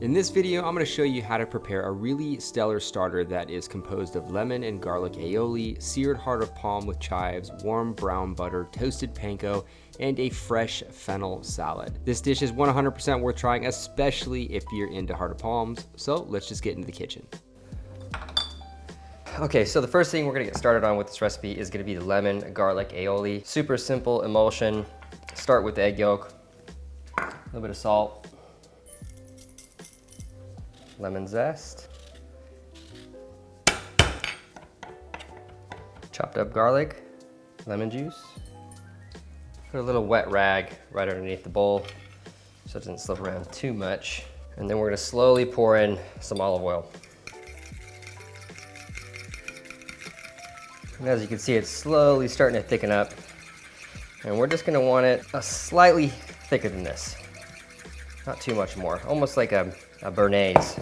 In this video, I'm going to show you how to prepare a really stellar starter that is composed of lemon and garlic aioli, seared heart of palm with chives, warm brown butter, toasted panko, and a fresh fennel salad. This dish is 100% worth trying, especially if you're into heart of palms. So let's just get into the kitchen. Okay, so the first thing we're gonna get started on with this recipe is gonna be the lemon garlic aioli. Super simple emulsion. Start with the egg yolk, a little bit of salt, lemon zest, chopped up garlic, lemon juice. Put a little wet rag right underneath the bowl so it doesn't slip around too much. And then we're gonna slowly pour in some olive oil. And as you can see, it's slowly starting to thicken up. And we're just gonna want it slightly thicker than this. Not too much more, almost like a béarnaise.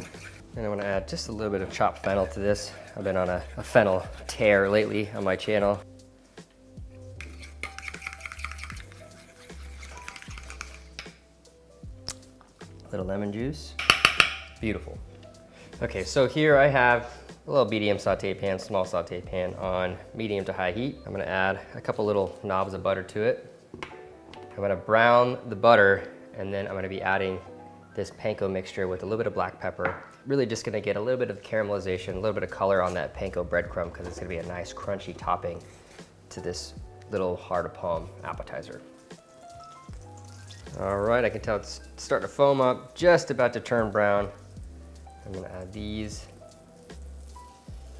And I'm gonna add just a little bit of chopped fennel to this. I've been on a fennel tear lately on my channel. A little lemon juice, beautiful. Okay, so here I have a little medium saute pan, small saute pan on medium to high heat. I'm gonna add a couple little knobs of butter to it. I'm gonna brown the butter, and then I'm gonna be adding this panko mixture with a little bit of black pepper. Really just gonna get a little bit of caramelization, a little bit of color on that panko breadcrumb because it's gonna be a nice crunchy topping to this little heart of palm appetizer. All right, I can tell it's starting to foam up, just about to turn brown. I'm gonna add these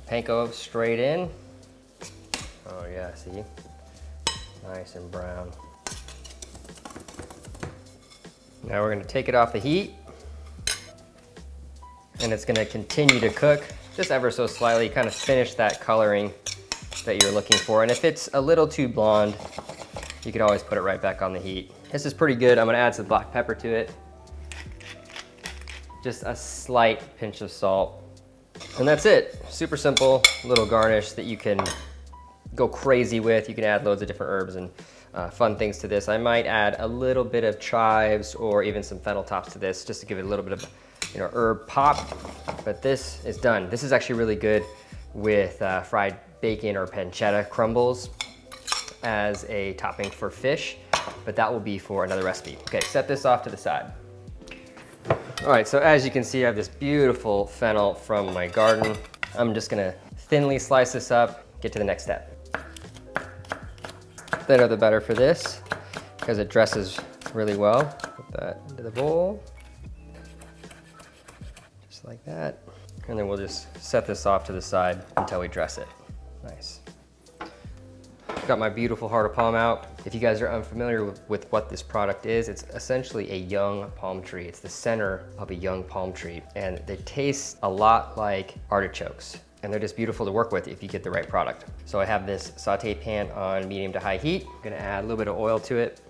panko straight in. Oh yeah, see? Nice and brown. Now we're gonna take it off the heat, and it's gonna continue to cook just ever so slightly, kind of finish that coloring that you're looking for. And if it's a little too blonde, you could always put it right back on the heat. This is pretty good. I'm gonna add some black pepper to it. Just a slight pinch of salt. And that's it. Super simple little garnish that you can go crazy with. You can add loads of different herbs and fun things to this. I might add a little bit of chives or even some fennel tops to this just to give it a little bit of herb pop. But this is done. This is actually really good with fried bacon or pancetta crumbles as a topping for fish, but that will be for another recipe. Okay, set this off to the side. All right, so as you can see, I have this beautiful fennel from my garden. I'm just gonna thinly slice this up, get to the next step. Thinner the better for this, because it dresses really well. Put that into the bowl, just like that. And then we'll just set this off to the side until we dress it. Nice. Got my beautiful heart of palm out. If you guys are unfamiliar with what this product is, it's essentially a young palm tree. It's the center of a young palm tree, and they taste a lot like artichokes, and they're just beautiful to work with if you get the right product. So I have this saute pan on medium to high heat. I'm gonna add a little bit of oil to it.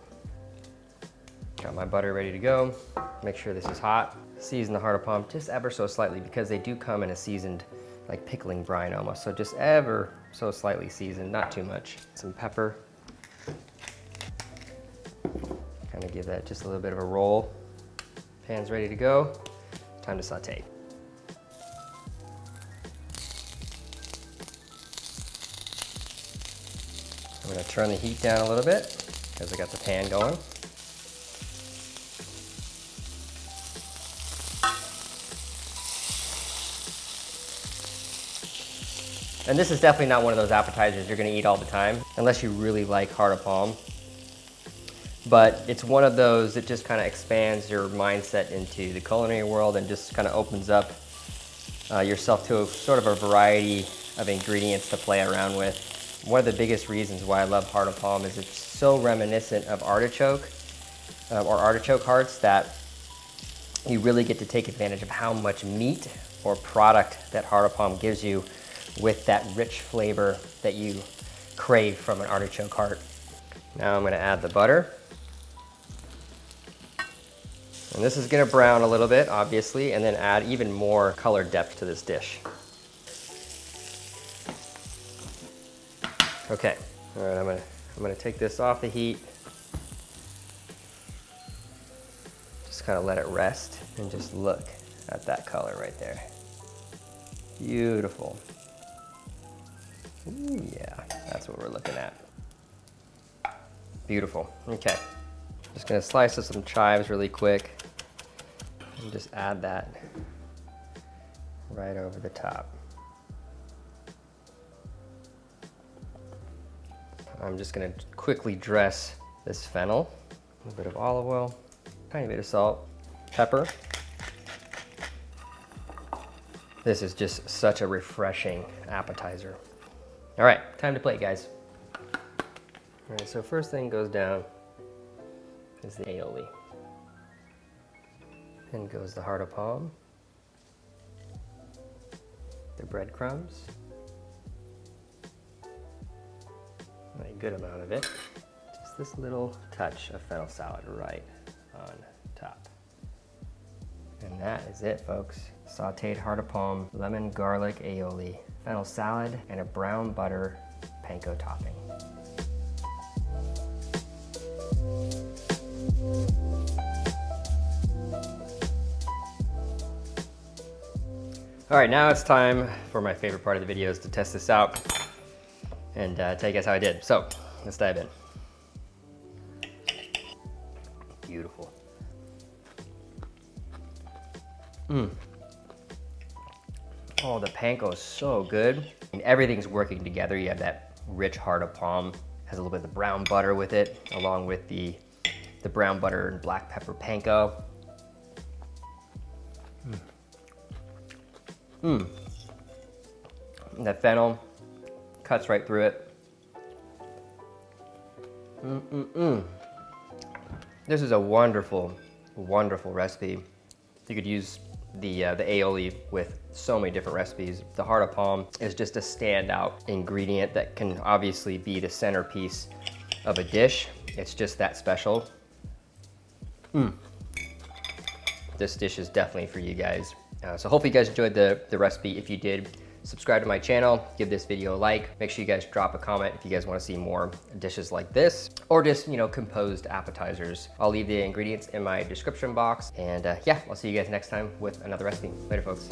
Got my butter ready to go. Make sure this is hot. Season the heart of palm just ever so slightly because they do come in a seasoned, like pickling brine almost. So just ever so slightly seasoned, not too much. Some pepper. Kind of give that just a little bit of a roll. Pan's ready to go. Time to saute. I'm gonna turn the heat down a little bit because I got the pan going. And this is definitely not one of those appetizers you're gonna eat all the time, unless you really like heart of palm. But it's one of those that just kind of expands your mindset into the culinary world and just kind of opens up yourself to sort of a variety of ingredients to play around with. One of the biggest reasons why I love heart of palm is it's so reminiscent of artichoke or artichoke hearts that you really get to take advantage of how much meat or product that heart of palm gives you with that rich flavor that you crave from an artichoke heart. Now I'm gonna add the butter. And this is gonna brown a little bit, obviously, and then add even more color depth to this dish. Okay, all right, I'm gonna take this off the heat. Just kind of let it rest and just look At that color right there. Beautiful. Ooh, yeah, that's what we're looking at. Beautiful. Okay. Just gonna slice us some chives really quick and just add that right over the top. I'm just gonna quickly dress this fennel. A little bit of olive oil, tiny bit of salt, pepper. This is just such a refreshing appetizer. All right, time to plate, guys. All right, so first thing goes down is the aioli. Then goes the heart of palm, the breadcrumbs, a good amount of it. Just this little touch of fennel salad right on top. And that is it, folks. Sauteed heart of palm, lemon garlic aioli, fennel salad, and a brown butter panko topping. All right, now it's time for my favorite part of the videos to test this out and tell you guys how I did. So let's dive in. Beautiful. Oh, the panko is so good. And everything's working together. You have that rich heart of palm, has a little bit of the brown butter with it, along with the brown butter and black pepper panko. That fennel cuts right through it. This is a wonderful, wonderful recipe. You could use the aioli with so many different recipes. The heart of palm is just a standout ingredient that can obviously be the centerpiece of a dish. It's just that special. This dish is definitely for you guys. So hopefully you guys enjoyed the recipe. If you did, subscribe to my channel, give this video a like. Make sure you guys drop a comment if you guys want to see more dishes like this, or just, you know, composed appetizers. I'll leave the ingredients in my description box. And yeah, I'll see you guys next time with another recipe. Later, folks.